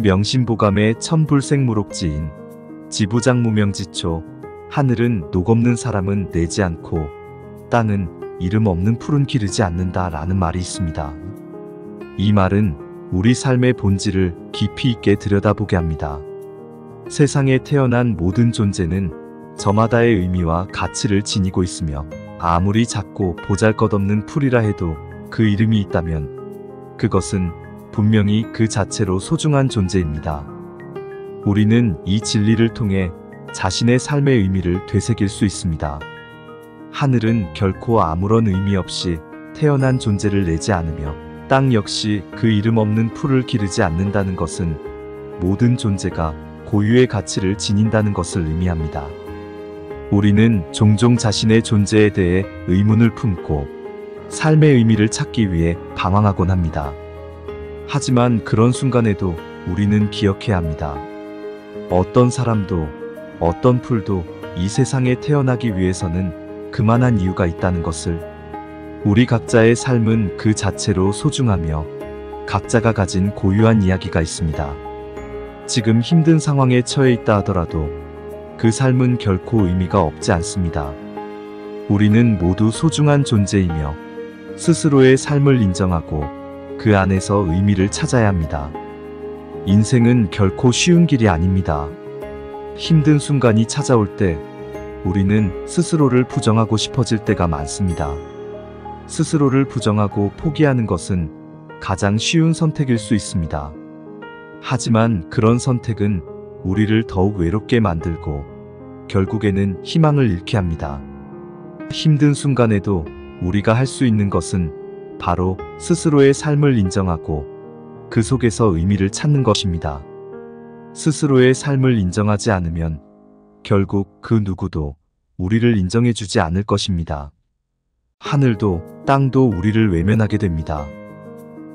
명심보감의 천불생무록지인 지부장무명지초. 하늘은 녹없는 사람은 내지 않고 땅은 이름 없는 풀은 기르지 않는다 라는 말이 있습니다. 이 말은 우리 삶의 본질을 깊이 있게 들여다보게 합니다. 세상에 태어난 모든 존재는 저마다의 의미와 가치를 지니고 있으며 아무리 작고 보잘것없는 풀이라 해도 그 이름이 있다면 그것은 분명히 그 자체로 소중한 존재입니다. 우리는 이 진리를 통해 자신의 삶의 의미를 되새길 수 있습니다. 하늘은 결코 아무런 의미 없이 태어난 존재를 내지 않으며 땅 역시 그 이름 없는 풀을 기르지 않는다는 것은 모든 존재가 고유의 가치를 지닌다는 것을 의미합니다. 우리는 종종 자신의 존재에 대해 의문을 품고 삶의 의미를 찾기 위해 방황하곤 합니다. 하지만 그런 순간에도 우리는 기억해야 합니다. 어떤 사람도 어떤 풀도 이 세상에 태어나기 위해서는 그만한 이유가 있다는 것을. 우리 각자의 삶은 그 자체로 소중하며 각자가 가진 고유한 이야기가 있습니다. 지금 힘든 상황에 처해 있다 하더라도 그 삶은 결코 의미가 없지 않습니다. 우리는 모두 소중한 존재이며 스스로의 삶을 인정하고 그 안에서 의미를 찾아야 합니다. 인생은 결코 쉬운 길이 아닙니다. 힘든 순간이 찾아올 때 우리는 스스로를 부정하고 싶어질 때가 많습니다. 스스로를 부정하고 포기하는 것은 가장 쉬운 선택일 수 있습니다. 하지만 그런 선택은 우리를 더욱 외롭게 만들고 결국에는 희망을 잃게 합니다. 힘든 순간에도 우리가 할 수 있는 것은 바로 스스로의 삶을 인정하고 그 속에서 의미를 찾는 것입니다. 스스로의 삶을 인정하지 않으면 결국 그 누구도 우리를 인정해주지 않을 것입니다. 하늘도 땅도 우리를 외면하게 됩니다.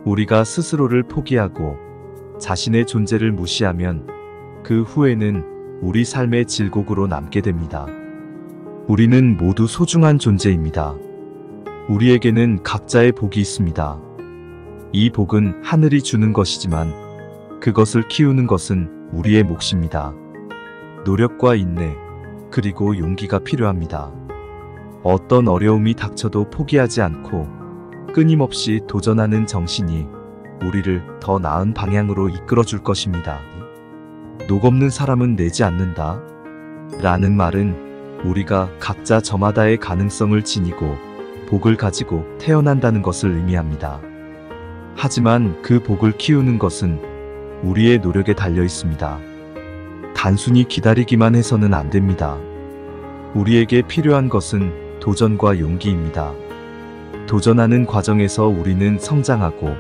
우리가 스스로를 포기하고 자신의 존재를 무시하면 그 후에는 우리 삶의 질곡으로 남게 됩니다. 우리는 모두 소중한 존재입니다. 우리에게는 각자의 복이 있습니다. 이 복은 하늘이 주는 것이지만 그것을 키우는 것은 우리의 몫입니다. 노력과 인내, 그리고 용기가 필요합니다. 어떤 어려움이 닥쳐도 포기하지 않고 끊임없이 도전하는 정신이 우리를 더 나은 방향으로 이끌어 줄 것입니다. 녹없는 사람은 내지 않는다 라는 말은 우리가 각자 저마다의 가능성을 지니고 복을 가지고 태어난다는 것을 의미합니다. 하지만 그 복을 키우는 것은 우리의 노력에 달려 있습니다. 단순히 기다리기만 해서는 안 됩니다. 우리에게 필요한 것은 도전과 용기입니다. 도전하는 과정에서 우리는 성장하고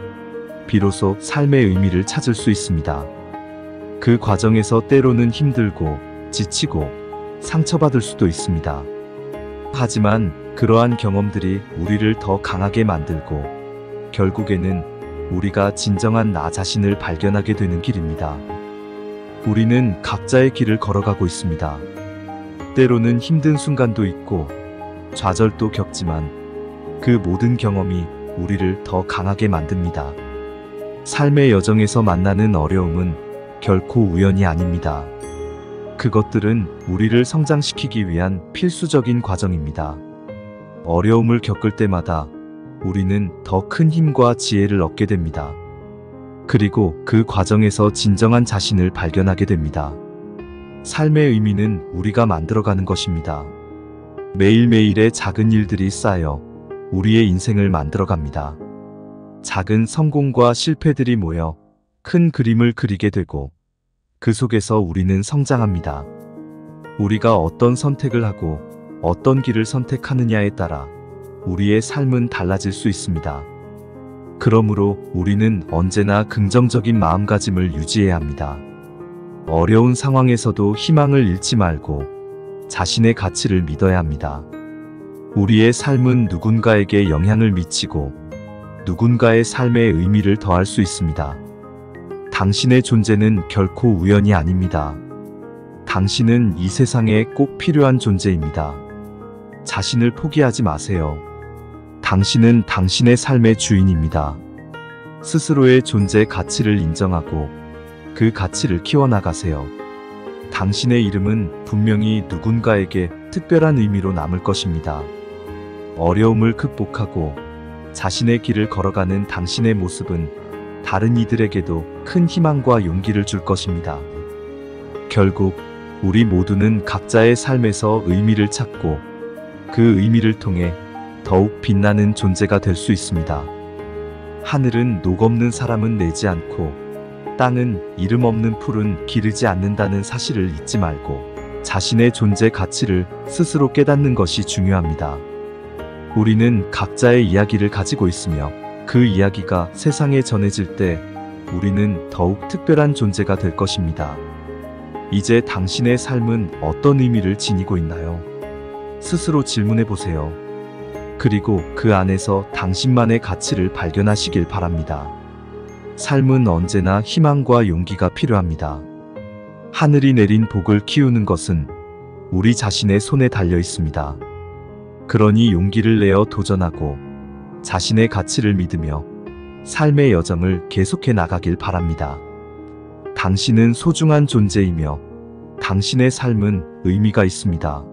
비로소 삶의 의미를 찾을 수 있습니다. 그 과정에서 때로는 힘들고 지치고 상처받을 수도 있습니다. 하지만 그러한 경험들이 우리를 더 강하게 만들고 결국에는 우리가 진정한 나 자신을 발견하게 되는 길입니다. 우리는 각자의 길을 걸어가고 있습니다. 때로는 힘든 순간도 있고 좌절도 겪지만 그 모든 경험이 우리를 더 강하게 만듭니다. 삶의 여정에서 만나는 어려움은 결코 우연이 아닙니다. 그것들은 우리를 성장시키기 위한 필수적인 과정입니다. 어려움을 겪을 때마다 우리는 더 큰 힘과 지혜를 얻게 됩니다. 그리고 그 과정에서 진정한 자신을 발견하게 됩니다. 삶의 의미는 우리가 만들어가는 것입니다. 매일매일의 작은 일들이 쌓여 우리의 인생을 만들어갑니다. 작은 성공과 실패들이 모여 큰 그림을 그리게 되고 그 속에서 우리는 성장합니다. 우리가 어떤 선택을 하고 어떤 길을 선택하느냐에 따라 우리의 삶은 달라질 수 있습니다. 그러므로 우리는 언제나 긍정적인 마음가짐을 유지해야 합니다. 어려운 상황에서도 희망을 잃지 말고 자신의 가치를 믿어야 합니다. 우리의 삶은 누군가에게 영향을 미치고 누군가의 삶에 의미를 더할 수 있습니다. 당신의 존재는 결코 우연이 아닙니다. 당신은 이 세상에 꼭 필요한 존재입니다. 자신을 포기하지 마세요. 당신은 당신의 삶의 주인입니다. 스스로의 존재 가치를 인정하고 그 가치를 키워나가세요. 당신의 이름은 분명히 누군가에게 특별한 의미로 남을 것입니다. 어려움을 극복하고 자신의 길을 걸어가는 당신의 모습은 다른 이들에게도 큰 희망과 용기를 줄 것입니다. 결국 우리 모두는 각자의 삶에서 의미를 찾고 그 의미를 통해 더욱 빛나는 존재가 될 수 있습니다. 하늘은 녹없는 사람은 내지 않고 땅은 이름 없는 풀은 기르지 않는다는 사실을 잊지 말고 자신의 존재 가치를 스스로 깨닫는 것이 중요합니다. 우리는 각자의 이야기를 가지고 있으며 그 이야기가 세상에 전해질 때 우리는 더욱 특별한 존재가 될 것입니다. 이제 당신의 삶은 어떤 의미를 지니고 있나요? 스스로 질문해 보세요. 그리고 그 안에서 당신만의 가치를 발견하시길 바랍니다. 삶은 언제나 희망과 용기가 필요합니다. 하늘이 내린 복을 키우는 것은 우리 자신의 손에 달려 있습니다. 그러니 용기를 내어 도전하고 자신의 가치를 믿으며 삶의 여정을 계속해 나가길 바랍니다. 당신은 소중한 존재이며 당신의 삶은 의미가 있습니다.